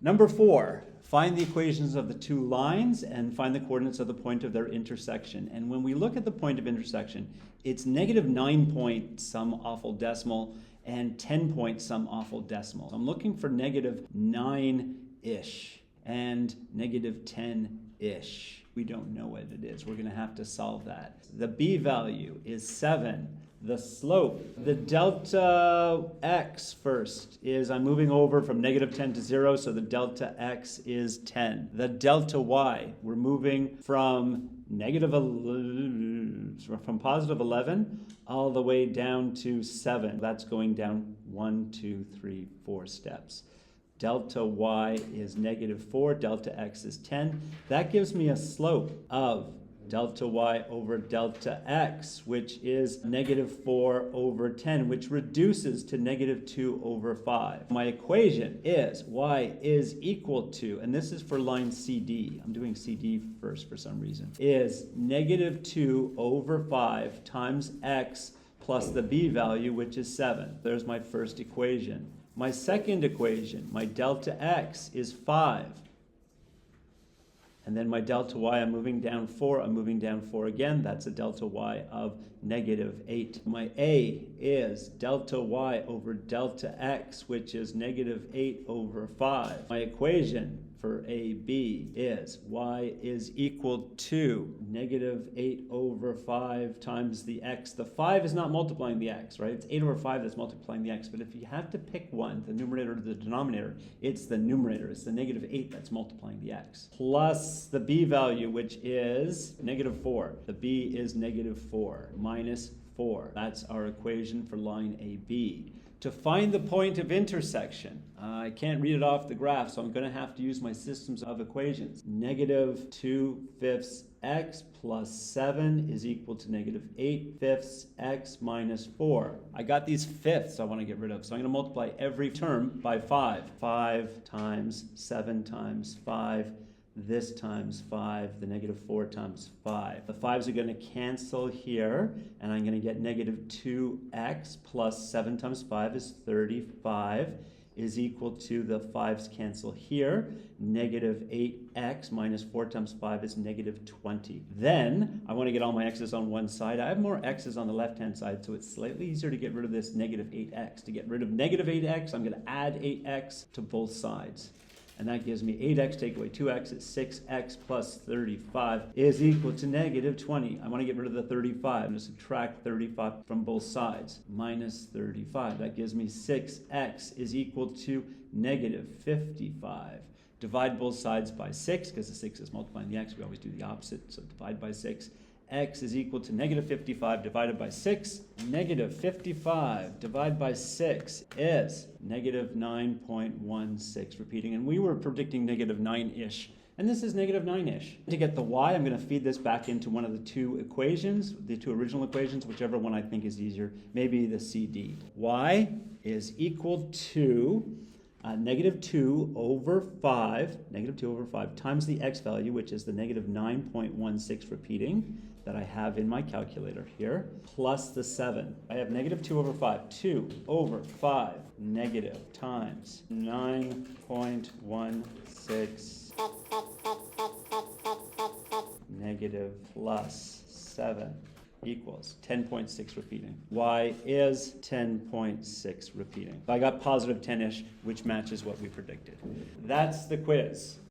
Number 4, find the equations of the two lines and find the coordinates of the point of their intersection. And when we look at the point of intersection, it's negative 9 point some awful decimal and 10 point some awful decimal. I'm looking for negative 9-ish and negative 10-ish. We don't know what it is. We're going to have to solve that. The b value is 7. The slope, the delta x first is, I'm moving over from negative 10 to 0, so the delta x is 10. The delta y, we're moving from from positive 11 all the way down to 7. That's going down 1, 2, 3, 4 steps. Delta y is negative 4, delta x is 10. That gives me a slope of delta y over delta x, which is negative 4 over 10, which reduces to negative 2 over 5. My equation is y is equal to, and this is for line CD, I'm doing CD first for some reason, is negative 2 over 5 times x plus the b value, which is 7. There's my first equation. My second equation, my delta x is 5. And then my delta y, I'm moving down 4, I'm moving down 4 again. That's a delta y of negative 8. My a is delta y over delta x, which is negative 8 over 5. My equation for AB is y is equal to negative 8 over 5 times the x. The 5 is not multiplying the x, right? It's 8 over 5 that's multiplying the x. But if you have to pick one, the numerator or the denominator, it's the numerator. It's the negative 8 that's multiplying the x. Plus the b value, which is negative 4. The b is negative 4 minus 4. That's our equation for line AB. To find the point of intersection, I can't read it off the graph, so I'm going to have to use my systems of equations. Negative 2/5 x plus 7 is equal to negative 8/5 x minus 4. I got these fifths I want to get rid of, so I'm going to multiply every term by 5. 5 times 7 times 5. This times 5, the negative 4 times 5. The 5s are going to cancel here, and I'm going to get negative 2x plus 7 times 5 is 35 is equal to, the 5s cancel here, negative 8x minus 4 times 5 is negative 20. Then, I want to get all my x's on one side. I have more x's on the left-hand side, so it's slightly easier to get rid of this negative 8x. To get rid of negative 8x, I'm going to add 8x to both sides. And that gives me 8x, take away 2x, it's 6x plus 35 is equal to negative 20. I want to get rid of the 35. I'm going to subtract 35 from both sides. Minus 35. That gives me 6x is equal to negative 55. Divide both sides by 6, because the 6 is multiplying the x. We always do the opposite, so divide by 6. X is equal to negative 55 divided by 6. Negative 55 divided by 6 is negative 9.16, repeating. And we were predicting negative 9-ish. And this is negative 9-ish. To get the y, I'm going to feed this back into one of the two equations, the two original equations, whichever one I think is easier, maybe the CD. Y is equal to negative 2 over 5 times the x value, which is the negative 9.16 repeating that I have in my calculator here, plus the 7. I have negative 2 over 5. 2 over 5 negative times 9.16 negative plus 7 equals 10.6 repeating. Y is 10.6 repeating. I got positive 10-ish, which matches what we predicted. That's the quiz.